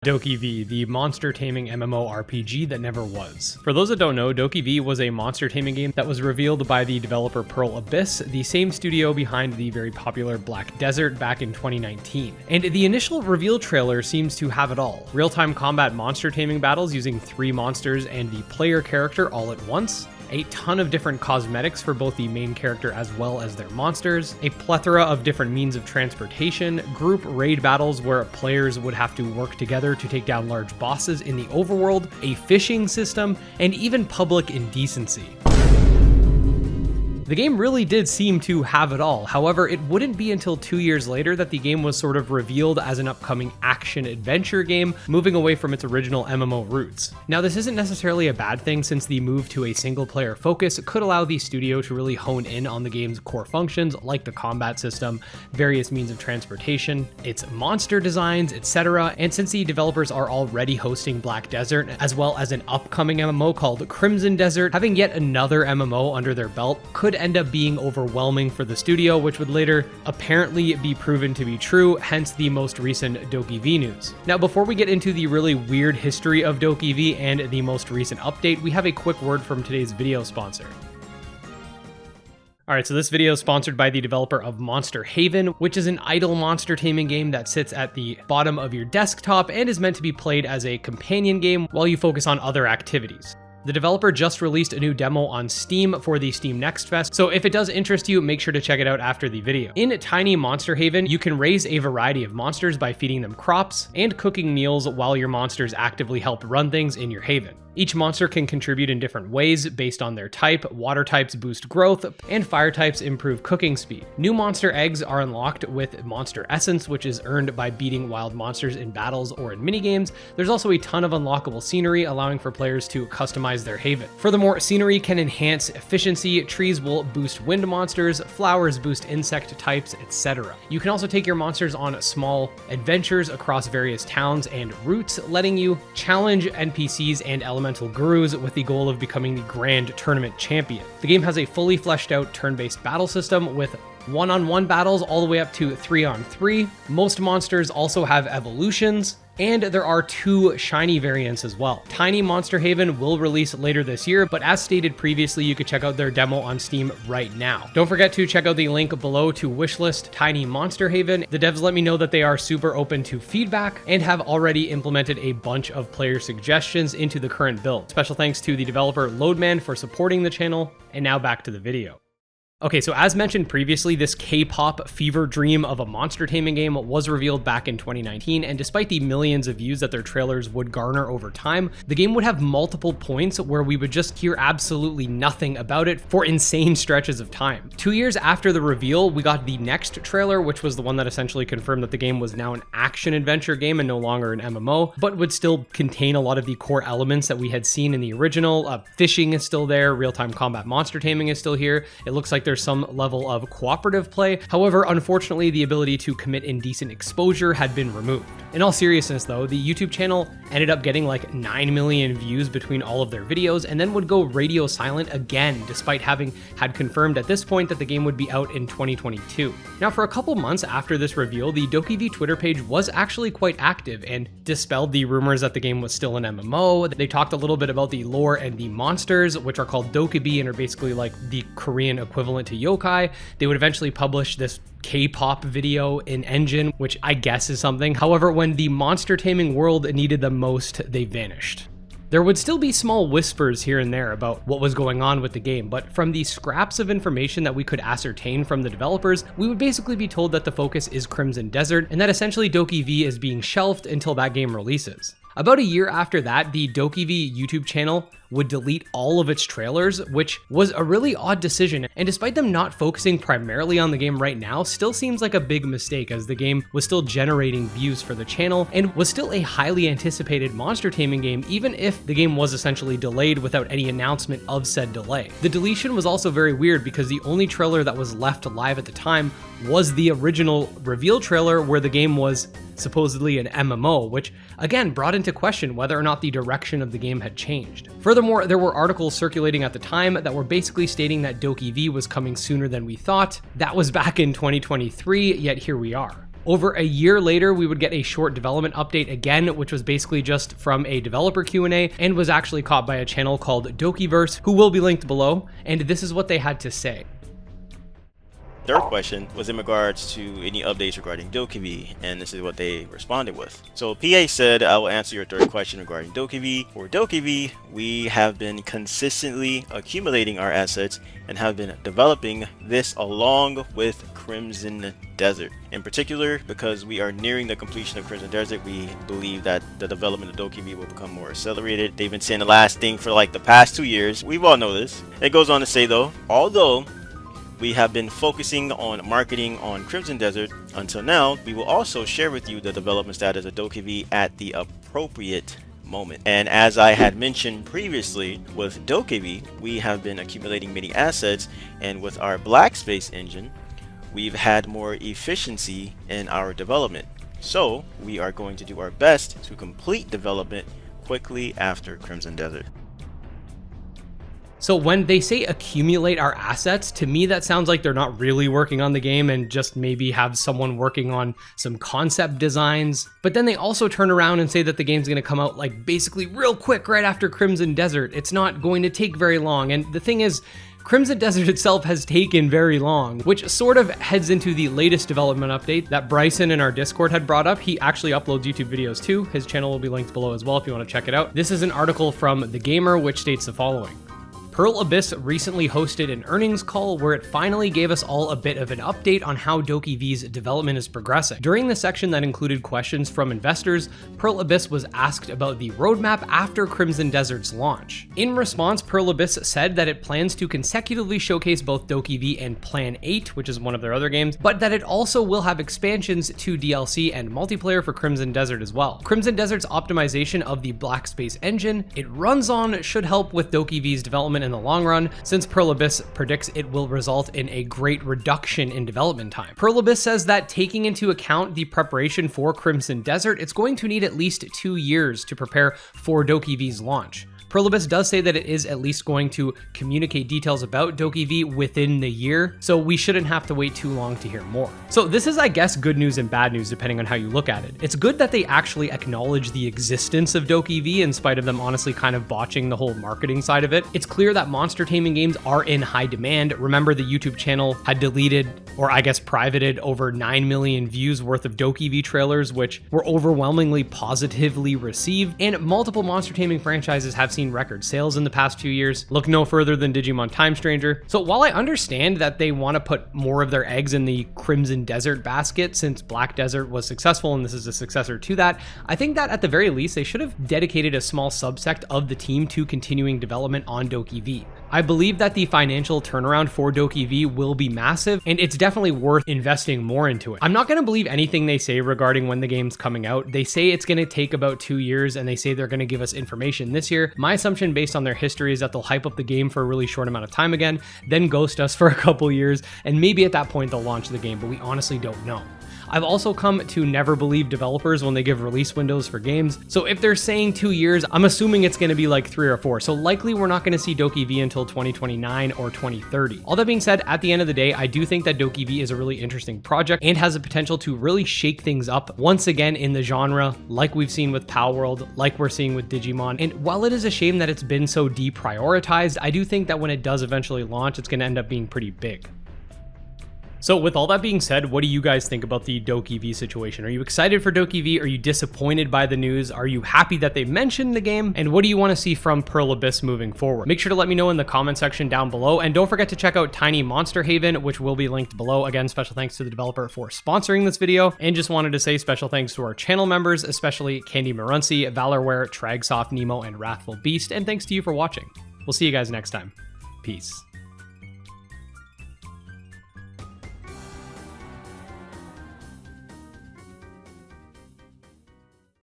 DokeV, the monster taming MMORPG that never was. For those that don't know, DokeV was a monster taming game that was revealed by the developer Pearl Abyss, the same studio behind the very popular Black Desert back in 2019. And the initial reveal trailer seems to have it all. Real-time combat monster taming battles using 3 monsters and the player character all at once, a ton of different cosmetics for both the main character as well as their monsters, a plethora of different means of transportation, group raid battles where players would have to work together to take down large bosses in the overworld, a fishing system, and even public indecency. The game really did seem to have it all. However, it wouldn't be until 2 years later that the game was sort of revealed as an upcoming action-adventure game, moving away from its original MMO roots. Now, this isn't necessarily a bad thing, since the move to a single-player focus could allow the studio to really hone in on the game's core functions, like the combat system, various means of transportation, its monster designs, etc. And since the developers are already hosting Black Desert, as well as an upcoming MMO called Crimson Desert, having yet another MMO under their belt could end up being overwhelming for the studio, which would later apparently be proven to be true, hence the most recent DokeV news. Now, before we get into the really weird history of DokeV and the most recent update, we have a quick word from today's video sponsor. Alright, so this video is sponsored by the developer of Monster Haven, which is an idle monster taming game that sits at the bottom of your desktop and is meant to be played as a companion game while you focus on other activities. The developer just released a new demo on Steam for the Steam Next Fest, so if it does interest you, make sure to check it out after the video. In Tiny Monster Haven, you can raise a variety of monsters by feeding them crops and cooking meals while your monsters actively help run things in your haven. Each monster can contribute in different ways based on their type. Water types boost growth, and fire types improve cooking speed. New monster eggs are unlocked with Monster Essence, which is earned by beating wild monsters in battles or in minigames. There's also a ton of unlockable scenery, allowing for players to customize their haven. Furthermore, scenery can enhance efficiency, trees will boost wind monsters, flowers boost insect types, etc. You can also take your monsters on small adventures across various towns and routes, letting you challenge NPCs and elemental gurus with the goal of becoming the grand tournament champion. The game has a fully fleshed out turn-based battle system with one-on-one battles all the way up to 3-on-3. Most monsters also have evolutions, and there are 2 shiny variants as well. Tiny Monster Haven will release later this year, but as stated previously, you could check out their demo on Steam right now. Don't forget to check out the link below to wishlist Tiny Monster Haven. The devs let me know that they are super open to feedback and have already implemented a bunch of player suggestions into the current build. Special thanks to the developer Loadman for supporting the channel, and now back to the video. Okay, so as mentioned previously, this K-pop fever dream of a monster taming game was revealed back in 2019, and despite the millions of views that their trailers would garner over time, the game would have multiple points where we would just hear absolutely nothing about it for insane stretches of time. 2 years after the reveal, we got the next trailer, which was the one that essentially confirmed that the game was now an action-adventure game and no longer an MMO, but would still contain a lot of the core elements that we had seen in the original. Fishing is still there, real-time combat monster taming is still here. It looks like there's some level of cooperative play. However, unfortunately, the ability to commit indecent exposure had been removed. In all seriousness though, the YouTube channel ended up getting like 9 million views between all of their videos, and then would go radio silent again, despite having had confirmed at this point that the game would be out in 2022. Now, for a couple months after this reveal, the DokeV Twitter page was actually quite active and dispelled the rumors that the game was still an MMO. They talked a little bit about the lore and the monsters, which are called DokeV and are basically like the Korean equivalent to yokai. They would eventually publish this K-pop video in Engine, which I guess is something. However, when the monster taming world needed them most, they vanished. There would still be small whispers here and there about what was going on with the game, but from the scraps of information that we could ascertain from the developers, we would basically be told that the focus is Crimson Desert, and that essentially DokeV is being shelved until that game releases. About a year after that, the DokeV YouTube channel would delete all of its trailers, which was a really odd decision, and despite them not focusing primarily on the game right now, still seems like a big mistake, as the game was still generating views for the channel and was still a highly anticipated monster taming game, even if the game was essentially delayed without any announcement of said delay. The deletion was also very weird because the only trailer that was left alive at the time was the original reveal trailer where the game was supposedly an MMO, which again brought into question whether or not the direction of the game had changed. Furthermore, there were articles circulating at the time that were basically stating that DokeV was coming sooner than we thought. That was back in 2023, yet here we are. Over a year later, we would get a short development update again, which was basically just from a developer Q&A and was actually caught by a channel called DokeVerse, who will be linked below, and this is what they had to say. Third question was in regards to any updates regarding DokeV, and this is what they responded with. So PA said, I will answer your third question regarding DokeV. For DokeV, we have been consistently accumulating our assets and have been developing this along with Crimson Desert. In particular, because we are nearing the completion of Crimson Desert, we believe that the development of DokeV will become more accelerated. They've been saying the last thing for like the past 2 years. We all know this. It goes on to say though, although we have been focusing on marketing on Crimson Desert until now, we will also share with you the development status of DokeV at the appropriate moment. And as I had mentioned previously, with DokeV, we have been accumulating many assets, and with our black space engine, we've had more efficiency in our development. So we are going to do our best to complete development quickly after Crimson Desert. So when they say accumulate our assets, to me that sounds like they're not really working on the game and just maybe have someone working on some concept designs. But then they also turn around and say that the game's going to come out like basically real quick right after Crimson Desert. It's not going to take very long. And the thing is, Crimson Desert itself has taken very long, which sort of heads into the latest development update that Bryson in our Discord had brought up. He actually uploads YouTube videos too. His channel will be linked below as well if you want to check it out. This is an article from The Gamer, which states the following. Pearl Abyss recently hosted an earnings call where it finally gave us all a bit of an update on how DokeV's development is progressing. During the section that included questions from investors, Pearl Abyss was asked about the roadmap after Crimson Desert's launch. In response, Pearl Abyss said that it plans to consecutively showcase both DokeV and Plan 8, which is one of their other games, but that it also will have expansions to DLC and multiplayer for Crimson Desert as well. Crimson Desert's optimization of the Black Space engine it runs on should help with DokeV's development in the long run, since Pearl Abyss predicts it will result in a great reduction in development time. Pearl Abyss says that taking into account the preparation for Crimson Desert, it's going to need at least 2 years to prepare for DokeV's launch. Pearl Abyss does say that it is at least going to communicate details about DokeV within the year, so we shouldn't have to wait too long to hear more. So this is, I guess, good news and bad news depending on how you look at it. It's good that they actually acknowledge the existence of DokeV in spite of them honestly kind of botching the whole marketing side of it. It's clear that monster taming games are in high demand. Remember, the YouTube channel had deleted, or I guess privated, over 9 million views worth of DokeV trailers, which were overwhelmingly positively received, and multiple monster taming franchises have seen record sales in the past 2 years. Look no further than Digimon Time Stranger. So while I understand that they want to put more of their eggs in the Crimson Desert basket since Black Desert was successful and this is a successor to that, I think that at the very least they should have dedicated a small subsect of the team to continuing development on DokeV. I believe that the financial turnaround for DokeV will be massive, and it's definitely worth investing more into it. I'm not going to believe anything they say regarding when the game's coming out. They say it's going to take about 2 years, and they say they're going to give us information this year. My assumption based on their history is that they'll hype up the game for a really short amount of time again, then ghost us for a couple years, and maybe at that point they'll launch the game, but we honestly don't know. I've also come to never believe developers when they give release windows for games. So if they're saying 2 years, I'm assuming it's going to be like 3 or 4. So likely we're not going to see DokeV until 2029 or 2030. All that being said, at the end of the day, I do think that DokeV is a really interesting project and has the potential to really shake things up once again in the genre, like we've seen with Palworld, like we're seeing with Digimon. And while it is a shame that it's been so deprioritized, I do think that when it does eventually launch, it's going to end up being pretty big. So with all that being said, what do you guys think about the DokeV situation? Are you excited for DokeV? Are you disappointed by the news? Are you happy that they mentioned the game? And what do you want to see from Pearl Abyss moving forward? Make sure to let me know in the comment section down below. And don't forget to check out Tiny Monster Haven, which will be linked below. Again, special thanks to the developer for sponsoring this video. And just wanted to say special thanks to our channel members, especially Candy Marunci, Valorware, Tragsoft, Nemo, and Wrathful Beast. And thanks to you for watching. We'll see you guys next time. Peace.